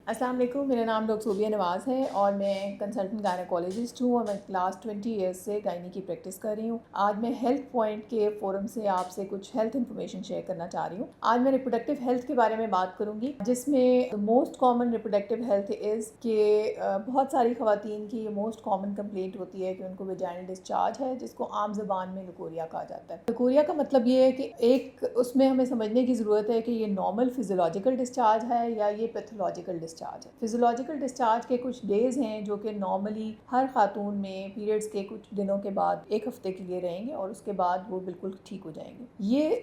अस्सलाम वालेकुम, मेरा नाम डॉक्टर सोबिया नवाज़ है और मैं कंसल्टेंट गायनेकोलॉजिस्ट हूँ और मैं लास्ट 20 ईयर्स से गायनी की प्रैक्टिस कर रही हूँ। आज मैं हेल्थ पॉइंट के फोरम से आपसे कुछ हेल्थ इन्फॉर्मेशन शेयर करना चाह रही हूँ। आज मैं रिप्रोडक्टिव हेल्थ के बारे में बात करूँगी, जिसमें most common reproductive health is कि बहुत सारी ख़वातीन की ये मोस्ट कॉमन कंप्लेंट होती है कि उनको वेजाइनल डिस्चार्ज है, जिसको आम ज़बान में लुकोरिया कहा जाता है। लुकोरिया का मतलब ये है कि एक उसमें हमें समझने की ज़रूरत है कि ये नॉर्मल फिजियोलॉजिकल डिस्चार्ज है या ये पैथोलॉजिकल डिस्चार्ज है। फिजियोलॉजिकल डिस्चार्ज के कुछ डेज हैं जो कि नॉर्मली हर खातून में पीरियड्स के कुछ दिनों के बाद एक हफ्ते के लिए रहेंगे और उसके बाद वो बिल्कुल ठीक हो जाएंगे।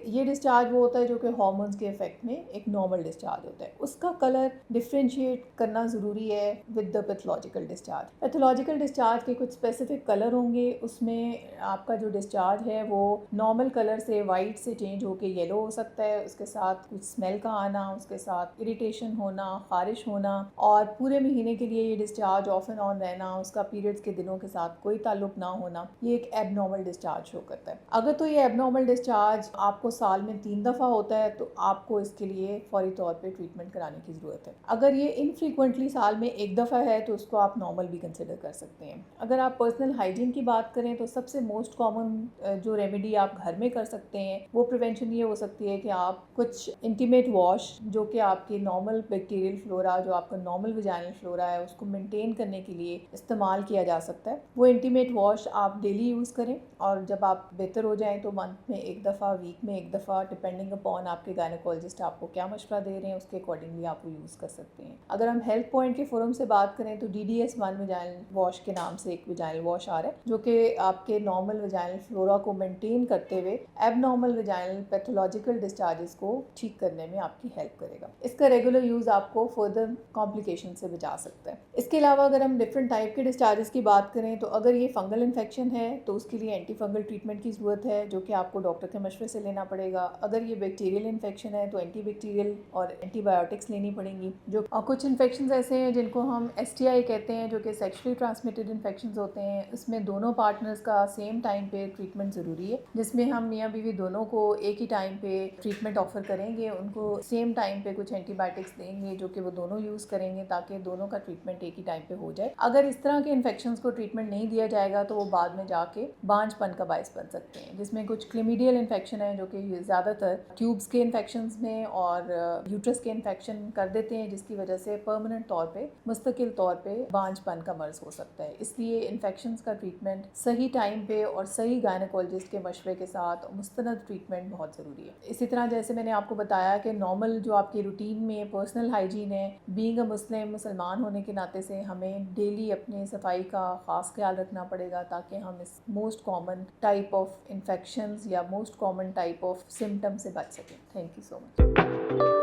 ये डिस्चार्ज वो होता है जो कि हार्मोन्स के इफेक्ट में एक नॉर्मल डिस्चार्ज होता है। उसका कलर डिफ्रेंशिएट करना ज़रूरी है with the pathological discharge. Pathological discharge के कुछ स्पेसिफिक कलर होंगे, उसमें आपका जो डिस्चार्ज है वो नॉर्मल कलर से वाइट से चेंज होकर येलो हो सकता है, उसके साथ कुछ स्मेल का आना, उसके साथ इरिटेशन होना, खारिश होना और पूरे महीने के लिए ये डिस्चार्ज ऑफ एंड ऑन रहना, उसका पीरियड्स के दिनों के साथ कोई ताल्लुक ना होना, ये एक एबनॉर्मल डिस्चार्ज शो करता है। अगर तो ये एबनॉर्मल डिस्चार्ज आपको साल में 3 दफ़ा होता है तो आपको इसके लिए फौरी तौर पे ट्रीटमेंट कराने की ज़रूरत है। अगर ये इनफ्रीक्वेंटली साल में एक दफ़ा है तो उसको आप नॉर्मल भी कंसिडर कर सकते हैं। अगर आप पर्सनल हाइजीन की बात करें तो सबसे मोस्ट कॉमन जो रेमेडी आप घर में कर सकते हैं वो प्रिवेंशन ये हो सकती है कि आप कुछ इंटीमेट वॉश, जो कि आपकी नॉर्मल बैक्टीरियल फ्लोरा, जो आपका नॉर्मल वेजाइनल फ्लोरा है, उसको मेंटेन करने के लिए इस्तेमाल किया जा सकता है। वो इंटीमेट वॉश आप डेली यूज़ करें और जब आप बेहतर हो जाएं तो मंथ में एक दफ़ा, वीक में एक दफ़ा, डिपेंडिंग अपॉन आपके गायनेकोलॉजिस्ट आपको क्या मशवरा दे रहे हैं उसके अकॉर्डिंगली आप वो यूज़ कर सकते हैं। अगर हम हेल्थ पॉइंट के फोरम से बात करें तो DDS1 वेजाइनल वॉश के नाम से एक वेजाइनल वॉश आ रहा है जो कि आपके नॉर्मल वेजाइनल फ्लोरा को मेंटेन करते हुए एबनॉर्मल वेजाइनल पैथोलॉजिकल डिस्चार्जेस को ठीक करने में आपकी हेल्प करेगा। इसका रेगुलर यूज़ आपको फर्दर कॉम्प्लिकेशन से बचा सकता है। इसके अलावा अगर हम डिफरेंट टाइप के डिस्चार्जेस की बात करें तो अगर ये फंगल इन्फेक्शन है तो उसके लिए एंटी फंगल ट्रीटमेंट की ज़रूरत है जो कि आपको डॉक्टर के मशवरे से लेना पड़ेगा। अगर ये बैक्टीरियल इन्फेक्शन है तो एंटी बैक्टीरियल और एंटीबायोटिक्स लेनी पड़ेंगी। जो कुछ इन्फेक्शन ऐसे हैं जिनको हम STI कहते हैं, जो कि सेक्शुअली ट्रांसमिटेड इन्फेक्शन होते हैं। इसमें दोनों पार्टनर्स का सेम टाइम पे ट्रीटमेंट ज़रूरी है, जिसमें हम मियाँ बीवी दोनों को एक ही टाइम पे ट्रीटमेंट ऑफर करेंगे। उनको सेम टाइम पे कुछ एंटीबायोटिक्स देंगे जो कि वो दोनों यूज़ करेंगे ताकि दोनों का ट्रीटमेंट एक ही टाइम पे हो जाए। अगर इस तरह के इन्फेक्शंस को ट्रीटमेंट नहीं दिया जाएगा तो वो बाद में जाके बांझपन का बायस बन सकते हैं, जिसमें कुछ क्लेमिडियल इन्फेक्शन है जो कि ज़्यादातर ट्यूब्स के इन्फेक्शंस में और यूट्रस के इन्फेक्शन कर देते हैं, जिसकी वजह से परमानेंट तौर पे, मुस्तकिल तौर पे बांझपन का मर्ज हो सकता है। इसलिए इन्फेक्शंस का ट्रीटमेंट सही टाइम पे और सही गायनेकोलॉजिस्ट के मशवरे के साथ मुस्तनद ट्रीटमेंट बहुत ज़रूरी है। इसी तरह जैसे मैंने आपको बताया कि नॉर्मल जो आपकी रूटीन में पर्सनल हाइजीन है, बीइंग अ मुसलमान होने के नाते से हमें डेली अपने सफाई का ख़ास ख्याल रखना पड़ेगा ताकि हम इस most common type of infections या most common type of symptom से बच सकें। Thank you so much.